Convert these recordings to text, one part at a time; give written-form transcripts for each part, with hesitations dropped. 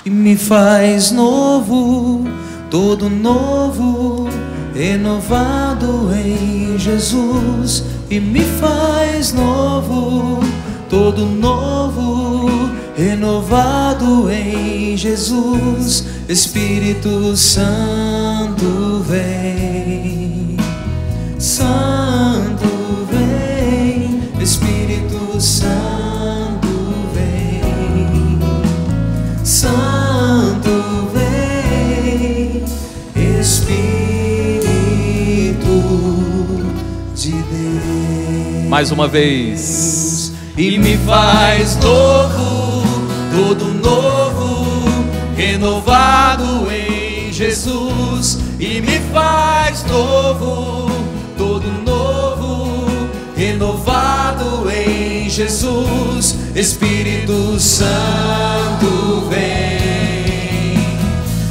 e me faz novo, todo novo, renovado em Jesus. E me faz novo, todo novo, renovado em Jesus. Espírito Santo vem, Santo vem, Espírito Santo vem, Santo vem, Espírito de Deus. Mais uma vez. E me faz novo, todo novo, renovado em Jesus. E me faz novo, todo novo, renovado em Jesus. Espírito Santo vem,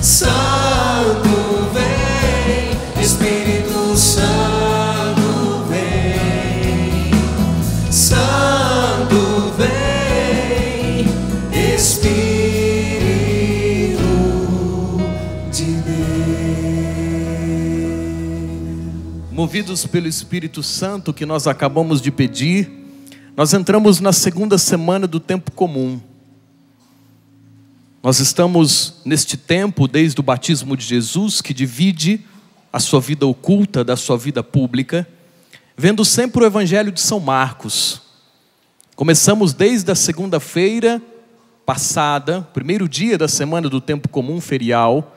Santo vem, Espírito Santo vem, Santo vem, Espírito de Deus. Movidos pelo Espírito Santo que nós acabamos de pedir, nós entramos na segunda semana do tempo comum. Nós estamos neste tempo, desde o batismo de Jesus, que divide a sua vida oculta da sua vida pública, vendo sempre o Evangelho de São Marcos. Começamos desde a segunda-feira passada, primeiro dia da semana do tempo comum ferial,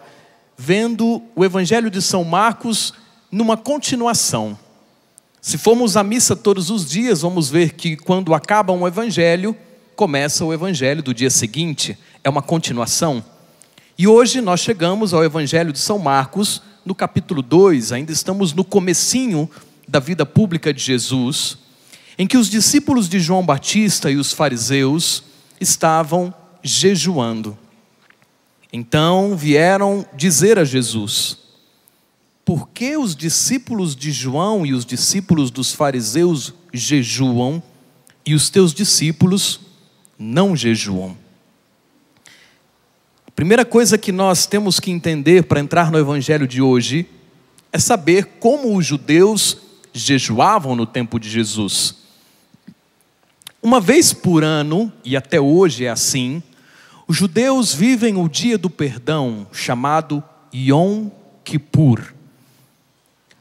vendo o Evangelho de São Marcos numa continuação. Se formos à missa todos os dias, vamos ver que quando acaba um evangelho, começa o evangelho do dia seguinte. É uma continuação. E hoje nós chegamos ao Evangelho de São Marcos, no capítulo 2, ainda estamos no comecinho da vida pública de Jesus, em que os discípulos de João Batista e os fariseus estavam jejuando. Então vieram dizer a Jesus: por que os discípulos de João e os discípulos dos fariseus jejuam e os teus discípulos não jejuam? A primeira coisa que nós temos que entender para entrar no evangelho de hoje é saber como os judeus jejuavam no tempo de Jesus. Uma vez por ano, e até hoje é assim, os judeus vivem o dia do perdão, chamado Yom Kippur,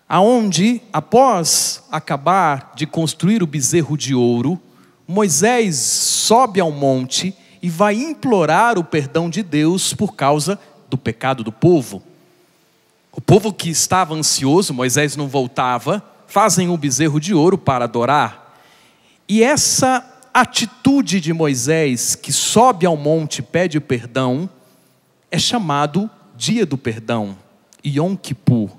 aonde, após acabar de construir o bezerro de ouro, Moisés sobe ao monte e vai implorar o perdão de Deus por causa do pecado do povo. O povo que estava ansioso, Moisés não voltava, fazem o bezerro de ouro para adorar. E essa atitude de Moisés, que sobe ao monte e pede perdão, é chamado Dia do Perdão, Yom Kippur.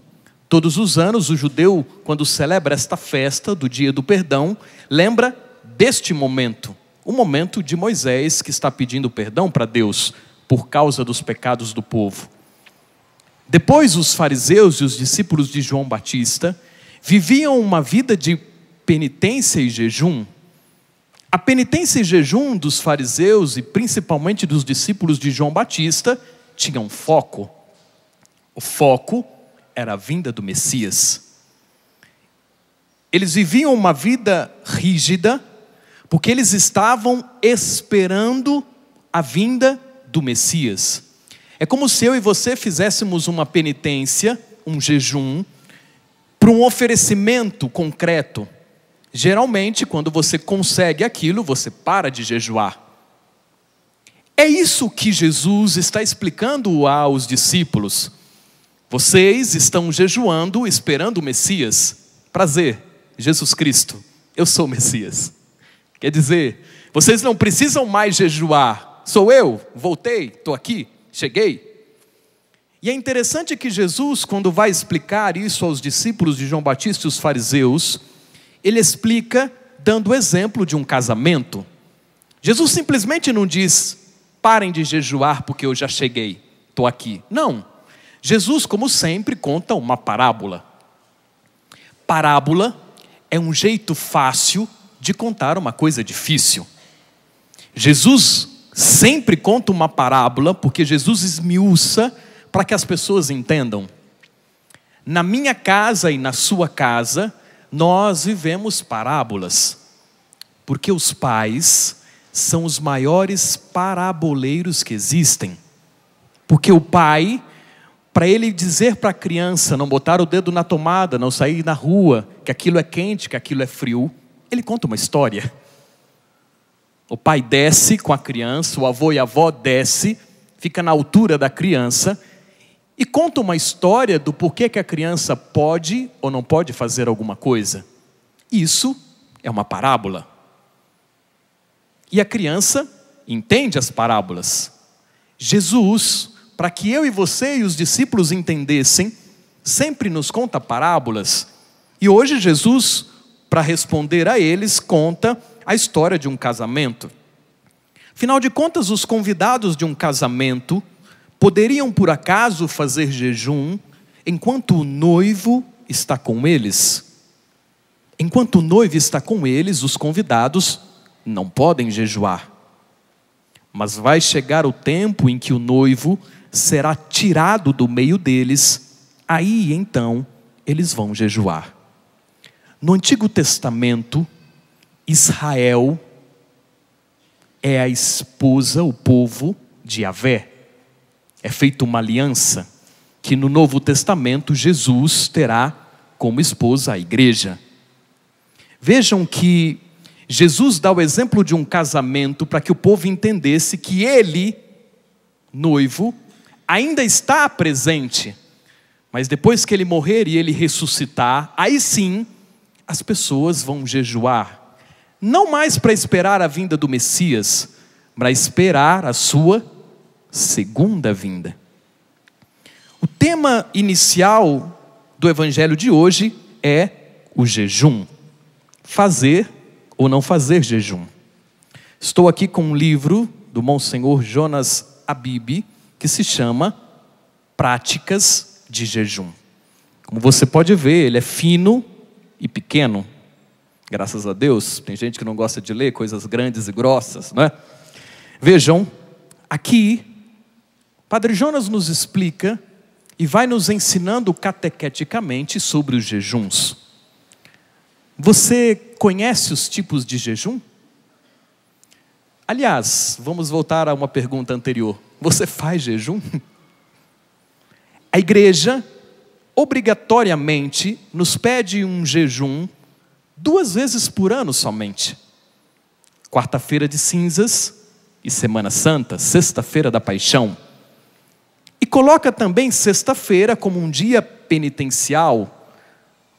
Todos os anos o judeu, quando celebra esta festa do Dia do Perdão, lembra deste momento, o momento de Moisés que está pedindo perdão para Deus por causa dos pecados do povo. Depois os fariseus e os discípulos de João Batista viviam uma vida de penitência e jejum. A penitência e jejum dos fariseus e principalmente dos discípulos de João Batista tinha um foco. O foco era a vinda do Messias. Eles viviam uma vida rígida, porque eles estavam esperando a vinda do Messias. É como se eu e você fizéssemos uma penitência, um jejum, para um oferecimento concreto. Geralmente, quando você consegue aquilo, você para de jejuar. É isso que Jesus está explicando aos discípulos. Vocês estão jejuando, esperando o Messias. Prazer, Jesus Cristo, eu sou o Messias. Quer dizer, vocês não precisam mais jejuar. Sou eu, voltei, estou aqui, cheguei. E é interessante que Jesus, quando vai explicar isso aos discípulos de João Batista e os fariseus, ele explica dando o exemplo de um casamento. Jesus simplesmente não diz: parem de jejuar porque eu já cheguei, estou aqui. Não. Jesus, como sempre, conta uma parábola. Parábola é um jeito fácil de contar uma coisa difícil. Jesus sempre conta uma parábola, porque Jesus esmiuça para que as pessoas entendam. Na minha casa e na sua casa, nós vivemos parábolas, porque os pais são os maiores paraboleiros que existem. Porque o pai, para ele dizer para a criança não botar o dedo na tomada, não sair na rua, que aquilo é quente, que aquilo é frio, ele conta uma história. O pai desce com a criança, o avô e a avó desce, fica na altura da criança e conta uma história do porquê que a criança pode ou não pode fazer alguma coisa. Isso é uma parábola. E a criança entende as parábolas. Jesus, para que eu e você e os discípulos entendessem, sempre nos conta parábolas. E hoje Jesus, para responder a eles, conta a história de um casamento. Afinal de contas, os convidados de um casamento poderiam por acaso fazer jejum enquanto o noivo está com eles? Enquanto o noivo está com eles, os convidados não podem jejuar. Mas vai chegar o tempo em que o noivo será tirado do meio deles, aí então eles vão jejuar. No Antigo Testamento, Israel é a esposa, o povo de Yahvé. É feita uma aliança que no Novo Testamento Jesus terá como esposa a igreja. Vejam que Jesus dá o exemplo de um casamento para que o povo entendesse que ele, noivo, ainda está presente. Mas depois que ele morrer e ele ressuscitar, aí sim as pessoas vão jejuar. Não mais para esperar a vinda do Messias, mas esperar a sua segunda vinda. O tema inicial do evangelho de hoje é o jejum. Fazer ou não fazer jejum. Estou aqui com um livro do Monsenhor Jonas Abib, que se chama Práticas de Jejum. Como você pode ver, ele é fino e pequeno. Graças a Deus, tem gente que não gosta de ler coisas grandes e grossas, não é? Vejam, aqui, Padre Jonas nos explica e vai nos ensinando catequeticamente sobre os jejuns. Você conhece os tipos de jejum? Aliás, vamos voltar a uma pergunta anterior. Você faz jejum? A igreja, obrigatoriamente, nos pede um jejum 2 vezes por ano somente. Quarta-feira de cinzas e Semana Santa, sexta-feira da Paixão. E coloca também sexta-feira como um dia penitencial,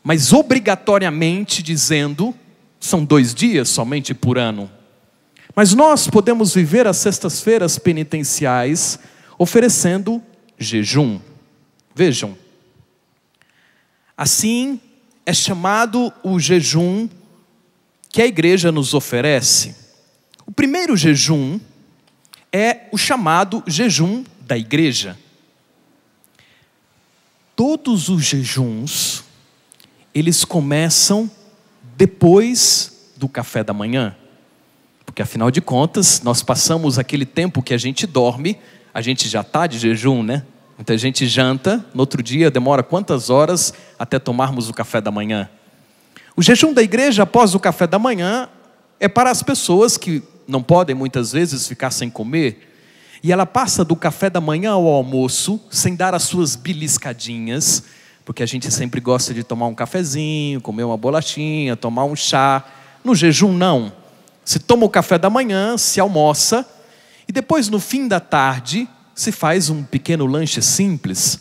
mas obrigatoriamente dizendo, são 2 dias somente por ano. Mas nós podemos viver as sextas-feiras penitenciais oferecendo jejum. Vejam, assim é chamado o jejum que a igreja nos oferece. O primeiro jejum é o chamado jejum da igreja. Todos os jejuns, eles começam depois do café da manhã. Porque afinal de contas, nós passamos aquele tempo que a gente dorme, a gente já está de jejum, né? Muita gente janta, no outro dia demora quantas horas até tomarmos o café da manhã? O jejum da igreja após o café da manhã é para as pessoas que não podem muitas vezes ficar sem comer. E ela passa do café da manhã ao almoço sem dar as suas beliscadinhas, porque a gente sempre gosta de tomar um cafezinho, comer uma bolachinha, tomar um chá. No jejum não. Se toma o café da manhã, se almoça e depois no fim da tarde se faz um pequeno lanche simples.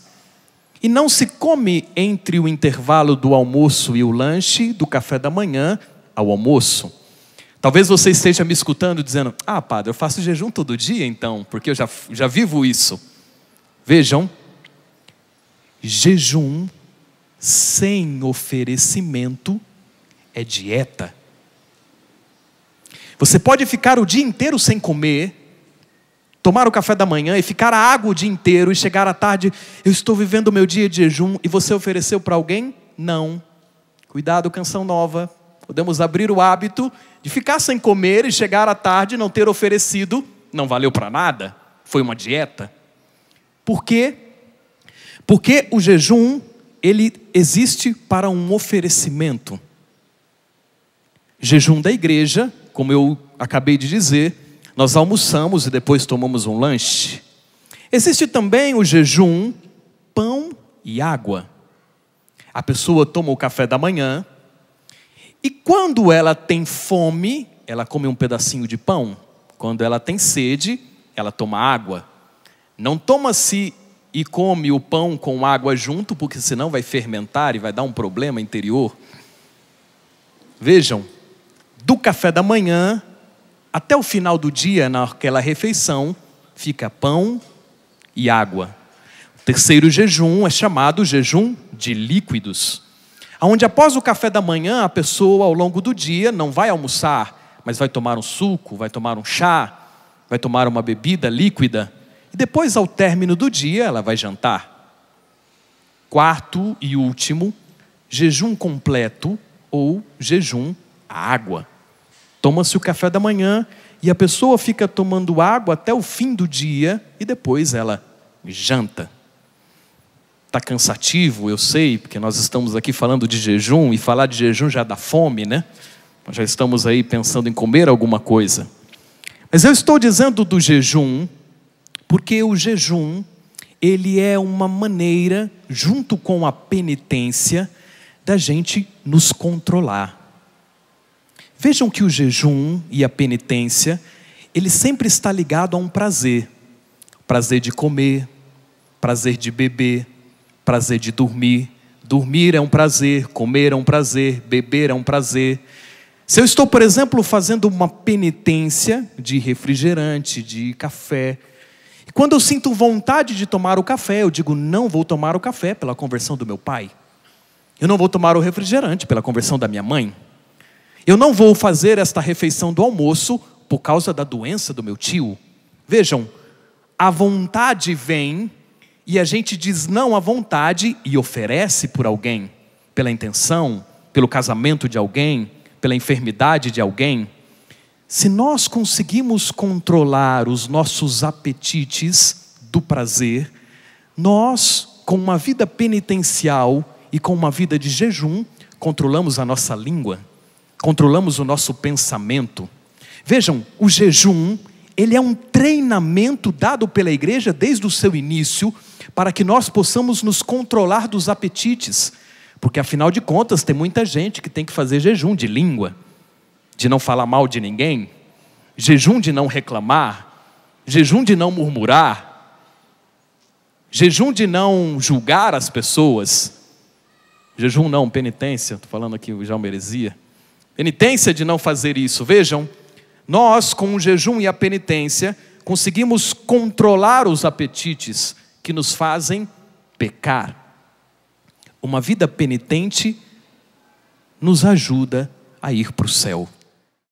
E não se come entre o intervalo do almoço e o lanche, do café da manhã ao almoço. Talvez você esteja me escutando dizendo, padre, eu faço jejum todo dia então, porque eu já vivo isso. Vejam, jejum sem oferecimento é dieta. Você pode ficar o dia inteiro sem comer, tomar o café da manhã e ficar a água o dia inteiro e chegar à tarde, eu estou vivendo o meu dia de jejum, e você ofereceu para alguém? Não. Cuidado, Canção Nova. Podemos abrir o hábito de ficar sem comer e chegar à tarde e não ter oferecido não valeu para nada, foi uma dieta. Por quê? Porque o jejum, ele existe para um oferecimento. Jejum da igreja, como eu acabei de dizer, nós almoçamos e depois tomamos um lanche. Existe também o jejum pão e água. A pessoa toma o café da manhã e quando ela tem fome, ela come um pedacinho de pão. Quando ela tem sede, ela toma água. Não toma-se e come o pão com água junto, porque senão vai fermentar e vai dar um problema interior. Vejam, do café da manhã até o final do dia, naquela refeição, fica pão e água. O terceiro jejum é chamado jejum de líquidos, onde após o café da manhã, a pessoa ao longo do dia não vai almoçar, mas vai tomar um suco, vai tomar um chá, vai tomar uma bebida líquida, e depois, ao término do dia, ela vai jantar. Quarto e último, jejum completo ou jejum à água. Toma-se o café da manhã e a pessoa fica tomando água até o fim do dia e depois ela janta. Está cansativo, eu sei, porque nós estamos aqui falando de jejum e falar de jejum já dá fome, né? Nós já estamos aí pensando em comer alguma coisa. Mas eu estou dizendo do jejum porque o jejum, ele é uma maneira, junto com a penitência, da gente nos controlar. Vejam que o jejum e a penitência, ele sempre está ligado a um prazer. Prazer de comer, prazer de beber, prazer de dormir. Dormir é um prazer, comer é um prazer, beber é um prazer. Se eu estou, por exemplo, fazendo uma penitência de refrigerante, de café, e quando eu sinto vontade de tomar o café, eu digo, não vou tomar o café pela conversão do meu pai. Eu não vou tomar o refrigerante pela conversão da minha mãe. Eu não vou fazer esta refeição do almoço por causa da doença do meu tio. Vejam, a vontade vem e a gente diz não à vontade e oferece por alguém, pela intenção, pelo casamento de alguém, pela enfermidade de alguém. Se nós conseguimos controlar os nossos apetites do prazer, nós, com uma vida penitencial e com uma vida de jejum, controlamos a nossa língua, controlamos o nosso pensamento. Vejam, o jejum, ele é um treinamento dado pela igreja desde o seu início, para que nós possamos nos controlar dos apetites. Porque afinal de contas, tem muita gente que tem que fazer jejum de língua, de não falar mal de ninguém, jejum de não reclamar, jejum de não murmurar, jejum de não julgar as pessoas. Jejum não, penitência, estou falando aqui já uma heresia. Penitência de não fazer isso. Vejam, nós com o jejum e a penitência conseguimos controlar os apetites que nos fazem pecar. Uma vida penitente nos ajuda a ir para o céu.